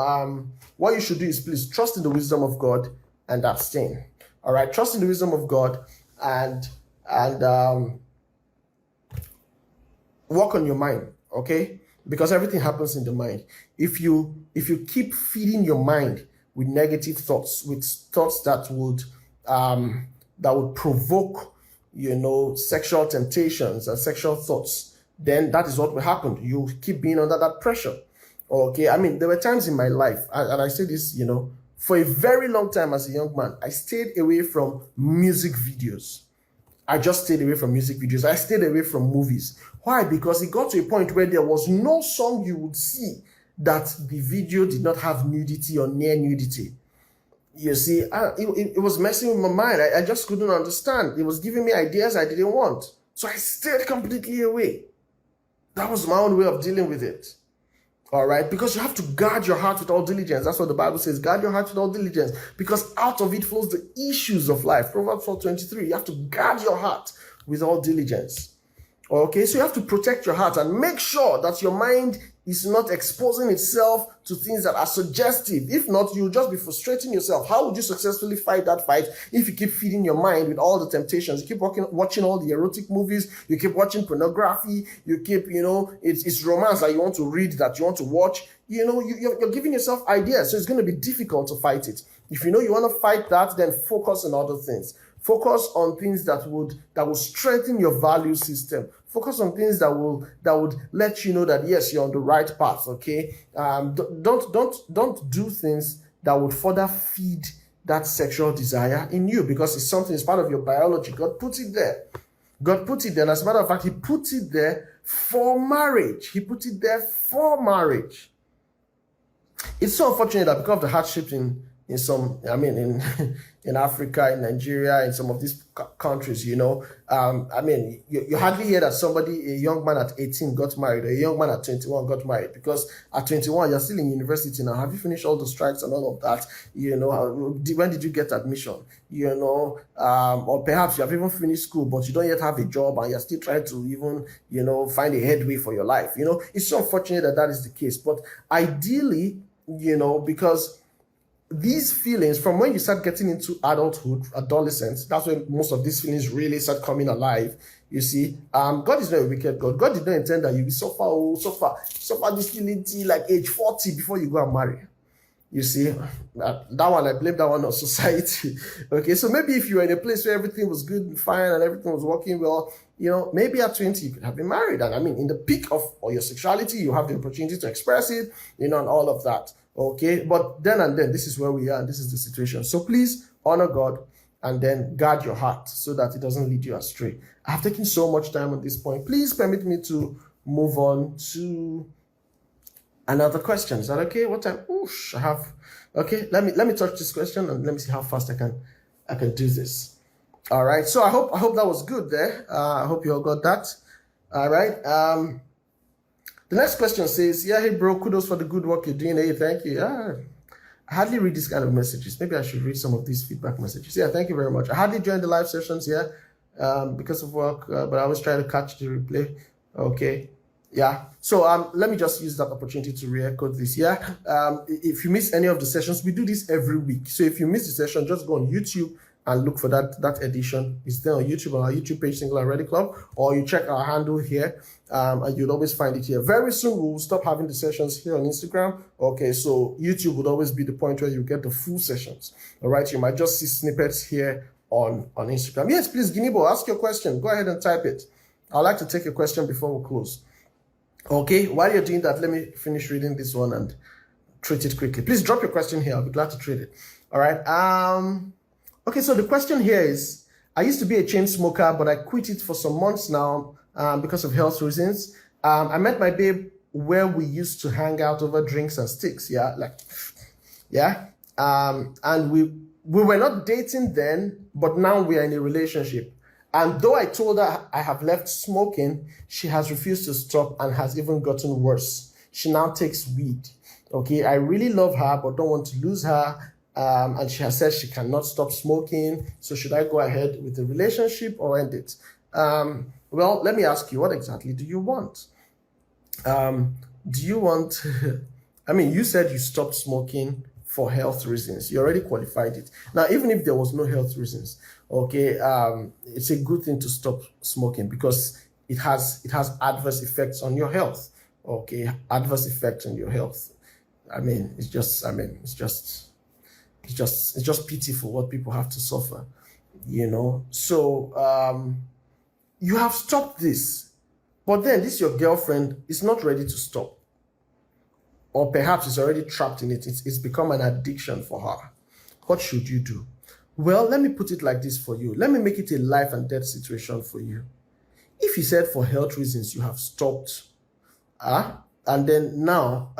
what you should do is please trust in the wisdom of God and abstain. All right, trust in the wisdom of God and work on your mind. Okay, because everything happens in the mind. If you keep feeding your mind with negative thoughts, with thoughts that would provoke, sexual temptations and sexual thoughts, then that is what will happen. You keep being under that pressure. Okay, there were times in my life, and I say this, for a very long time as a young man, I stayed away from music videos. I just stayed away from music videos. I stayed away from movies. Why? Because it got to a point where there was no song you would see that the video did not have nudity or near nudity. You see, it was messing with my mind. I just couldn't understand. It was giving me ideas I didn't want. So I stayed completely away. That was my own way of dealing with it. All right, because you have to guard your heart with all diligence. That's what the Bible says. Guard your heart with all diligence, because out of it flows the issues of life. Proverbs 4:23. You have to guard your heart with all diligence. Okay, so you have to protect your heart and make sure that your mind is not exposing itself to things that are suggestive. If not, you'll just be frustrating yourself. How would you successfully fight that fight if you keep feeding your mind with all the temptations? You keep watching all the erotic movies, you keep watching pornography, you keep, it's romance that you want to read, that you want to watch. You're giving yourself ideas, so it's going to be difficult to fight it. If you know you want to fight that, then focus on other things. Focus on things that will strengthen your value system. Focus on things that would let you know that yes, you're on the right path. Okay, don't do things that would further feed that sexual desire in you, because it's part of your biology. God put it there. God put it there. And as a matter of fact, He put it there for marriage. He put it there for marriage. It's so unfortunate that because of the hardship in Africa, in Nigeria, in some of these countries, you hardly hear that a young man at 18 got married, or a young man at 21 got married, because at 21, you're still in university now. Have you finished all the strikes and all of that? When did you get admission? Or perhaps you have even finished school, but you don't yet have a job, and you're still trying to even, find a headway for your life. It's so unfortunate that is the case. But ideally, because these feelings, from when you start getting into adulthood, adolescence, that's when most of these feelings really start coming alive. You see, God is not a wicked God. God did not intend that you suffer this feeling till like age 40 before you go and marry. You see, that one, I blame that one on society. Okay, so maybe if you were in a place where everything was good and fine and everything was working well, maybe at 20 you could have been married. And in the peak of your sexuality, you have the opportunity to express it, and all of that. Okay, but then this is where we are, and this is the situation. So please honor God and then guard your heart so that it doesn't lead you astray. I have taken so much time on this point. Please permit me to move on to another question. Is that okay? What time? Oosh, I have. Okay, let me touch this question and let me see how fast I can do this. All right. So I hope that was good there. I hope you all got that. All right. The next question says, yeah, hey bro, kudos for the good work you're doing. Hey, thank you. I hardly read this kind of messages. Maybe I should read some of these feedback messages. Yeah, thank you very much. I hardly join the live sessions here because of work, but I always try to catch the replay. Okay. Yeah. So let me just use that opportunity to re-echo this. Yeah. If you miss any of the sessions, we do this every week. So if you miss the session, just go on YouTube and look for that edition. It's there on YouTube, on our YouTube page, Single and Ready Club, or you check our handle here, and you'll always find it here. Very soon, we'll stop having the sessions here on Instagram. Okay, so YouTube would always be the point where you get the full sessions. All right, you might just see snippets here on Instagram. Yes, please, Guinebo, ask your question. Go ahead and type it. I'd like to take a question before we close. Okay, while you're doing that, let me finish reading this one and treat it quickly. Please drop your question here. I'll be glad to treat it. All right. Okay, so the question here is, I used to be a chain smoker, but I quit it for some months now because of health reasons. I met my babe where we used to hang out over drinks and sticks. And we were not dating then, but now we are in a relationship. And though I told her I have left smoking, she has refused to stop and has even gotten worse. She now takes weed. Okay, I really love her, but don't want to lose her. And she has said she cannot stop smoking. So should I go ahead with the relationship or end it? Well, let me ask you, what exactly do you want? Do you want, you said you stopped smoking for health reasons. You already qualified it. Now, even if there was no health reasons, okay, it's a good thing to stop smoking because it has adverse effects on your health. Okay, adverse effects on your health. It's just pitiful what people have to suffer, So you have stopped this, but then this your girlfriend is not ready to stop, or perhaps is already trapped in it. It's become an addiction for her. What should you do? Well, let me put it like this for you. Let me make it a life and death situation for you. If you said for health reasons you have stopped, and then now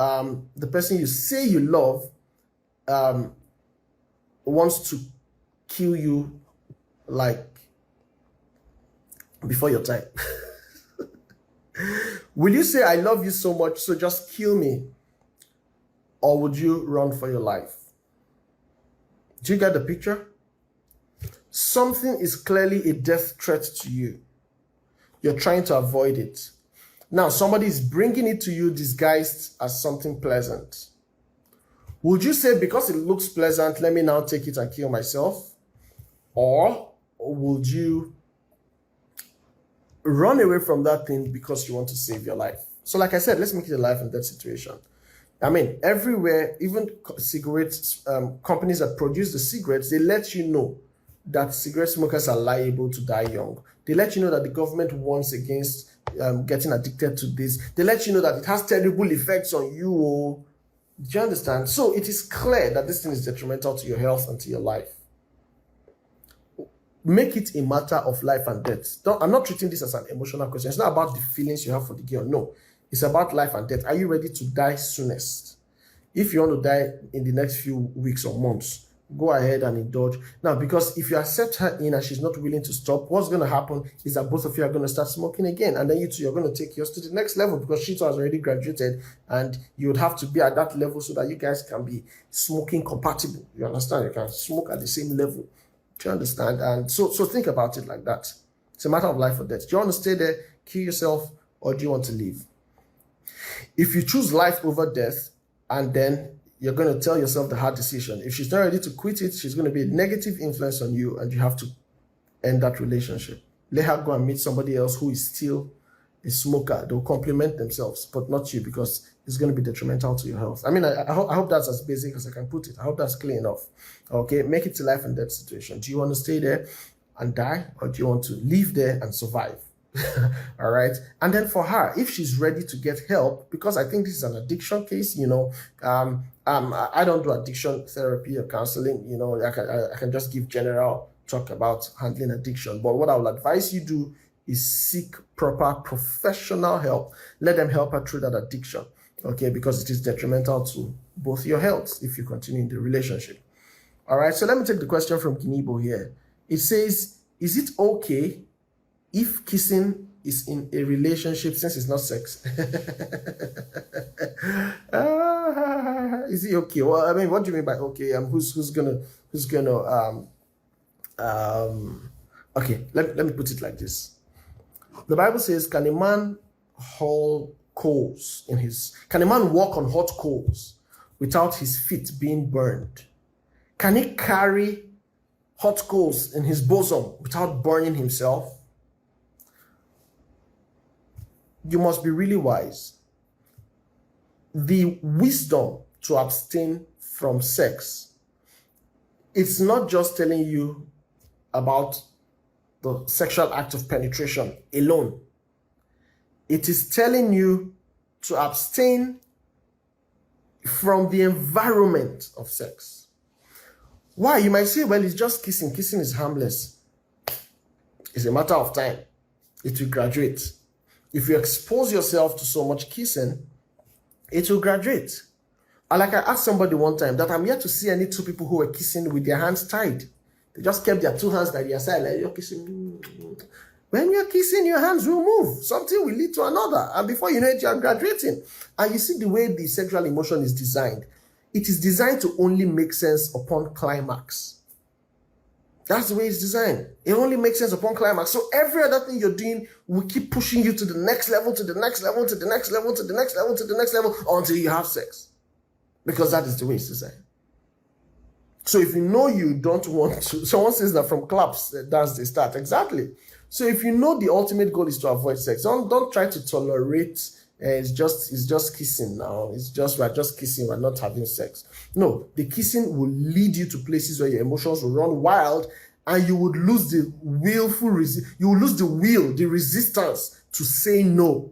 the person you say you love wants to kill you like before your time. Will you say, I love you so much, so just kill me? Or would you run for your life? Do you get the picture? Something is clearly a death threat to you. You're trying to avoid it. Now, somebody is bringing it to you disguised as something pleasant. Would you say, because it looks pleasant, let me now take it and kill myself? Or would you run away from that thing because you want to save your life? So like I said, let's make it a life and death situation. I mean, everywhere, even cigarettes, companies that produce the cigarettes, they let you know that cigarette smokers are liable to die young. They let you know that the government warns against getting addicted to this. They let you know that it has terrible effects on you. Oh. Do you understand? So it is clear that this thing is detrimental to your health and to your life. Make it a matter of life and death. I'm not treating this as an emotional question. It's not about the feelings you have for the girl. No, it's about life and death. Are you ready to die soonest? If you want to die in the next few weeks or months, go ahead and indulge. Now, because if you accept her in and she's not willing to stop, what's going to happen is that both of you are going to start smoking again. And then you two, you're going to take yours to the next level because she too has already graduated and you would have to be at that level so that you guys can be smoking compatible. You understand? You can smoke at the same level. Do you understand? And so think about it like that. It's a matter of life or death. Do you want to stay there, kill yourself, or do you want to leave? If you choose life over death, and then you're going to tell yourself the hard decision. If she's not ready to quit it, she's going to be a negative influence on you, and you have to end that relationship. Let her go and meet somebody else who is still a smoker. They'll complement themselves, but not you, because it's going to be detrimental to your health. I mean, I hope that's as basic as I can put it. I hope that's clear enough. Okay, make it a life and death situation. Do you want to stay there and die, or do you want to live there and survive? All right. And then for her, if she's ready to get help, because I think this is an addiction case, you know, I don't do addiction therapy or counseling, you know, I can just give general talk about handling addiction. But what I will advise you do is seek proper professional help. Let them help her through that addiction. Okay, because it is detrimental to both your health if you continue in the relationship. All right, so let me take the question from Kinibo here. It says, is it okay if kissing is in a relationship since it's not sex? Is it okay? Well, I mean, what do you mean by okay? Who's gonna okay, let me put it like this. The Bible says, can a man walk on hot coals without his feet being burned? Can he carry hot coals in his bosom without burning himself? You must be really wise. The wisdom to abstain from sex, it's not just telling you about the sexual act of penetration alone. It is telling you to abstain from the environment of sex. Why? You might say, well, it's just kissing. Kissing is harmless. It's a matter of time. It will graduate. If you expose yourself to so much kissing, it will graduate. And like I asked somebody one time that I'm yet to see any two people who were kissing with their hands tied. They just kept their two hands by their side, like you're kissing. When you're kissing, your hands will move. Something will lead to another. And before you know it, you're graduating. And you see the way the sexual emotion is designed. It is designed to only make sense upon climax. That's the way it's designed. It only makes sense upon climax. So every other thing you're doing will keep pushing you to the next level, to the next level, to the next level, to the next level, to the next level, until you have sex. Because that is the way it's designed. So if you know you don't want to, someone says that from claps, that's the start. Exactly. So if you know the ultimate goal is to avoid sex, don't try to tolerate. It's just kissing now. We're just kissing. We're not having sex. No, the kissing will lead you to places where your emotions will run wild, and you would lose the the resistance to say no.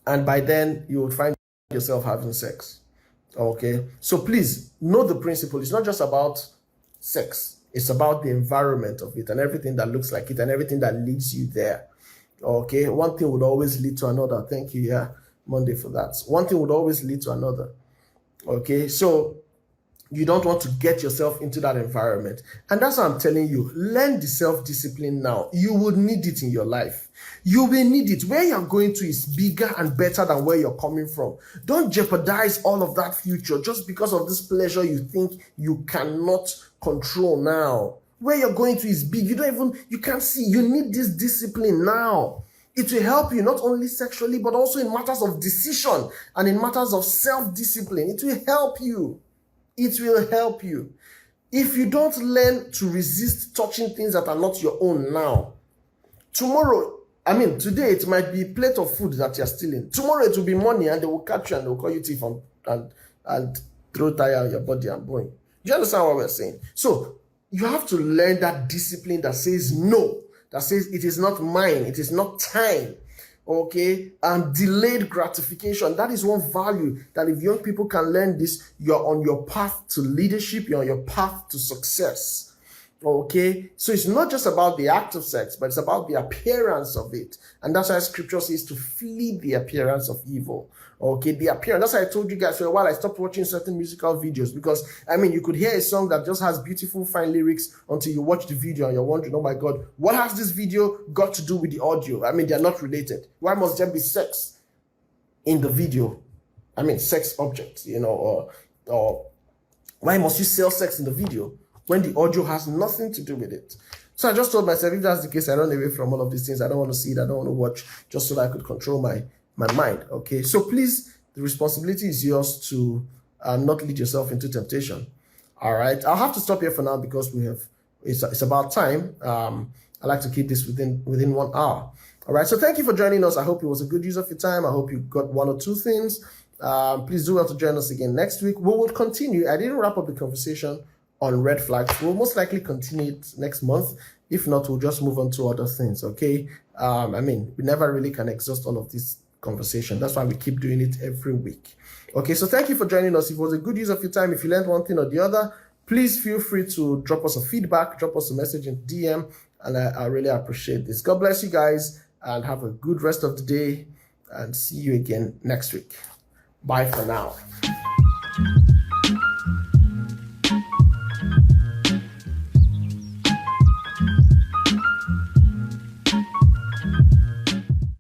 And by then you would find yourself having sex. Okay, so please know the principle. It's not just about sex. It's about the environment of it and everything that looks like it and everything that leads you there. Okay, one thing would always lead to another. Thank you. Yeah, Monday for that. One thing would always lead to another. Okay, so you don't want to get yourself into that environment. And that's what I'm telling you. Learn the self-discipline now. You will need it in your life. You will need it. Where you're going to is bigger and better than where you're coming from. Don't jeopardize all of that future just because of this pleasure you think you cannot control now. Where you're going to is big. You can't see. You need this discipline now. It will help you not only sexually, but also in matters of decision and in matters of self-discipline. It will help you. It will help you. If you don't learn to resist touching things that are not your own now, today it might be a plate of food that you're stealing. Tomorrow it will be money and they will catch you and they will call you thief and throw tire on your body and bone. Do you understand what we're saying? So you have to learn that discipline that says no, that says it is not mine, it is not time. Okay, and delayed gratification. That is one value that if young people can learn this, you're on your path to leadership, you're on your path to success. Okay, so it's not just about the act of sex, but it's about the appearance of it. And that's why scripture says to flee the appearance of evil. Okay, the appearance. That's why I told you guys for a while I stopped watching certain musical videos because, you could hear a song that just has beautiful, fine lyrics until you watch the video and you're wondering, oh my God, what has this video got to do with the audio? They're not related. Why must there be sex in the video? Sex objects, or why must you sell sex in the video when the audio has nothing to do with it? So I just told myself, if that's the case, I run away from all of these things. I don't want to see it. I don't want to watch, just so that I could control my mind. Okay, so please, the responsibility is yours to not lead yourself into temptation. All right, I'll have to stop here for now because it's about time. I like to keep this within 1 hour. All right, so thank you for joining us. I hope it was a good use of your time. I hope you got one or two things. Please do well to join us again next week. We will continue. I didn't wrap up the conversation on red flags. We'll most likely continue it next month. If not, we'll just move on to other things. Okay, we never really can exhaust all of this conversation. That's why we keep doing it every week. Okay, so thank you for joining us. If it was a good use of your time, if you learned one thing or the other, please feel free to drop us a feedback, drop us a message in DM, and I really appreciate this. God bless you guys and have a good rest of the day and see you again next week. Bye for now.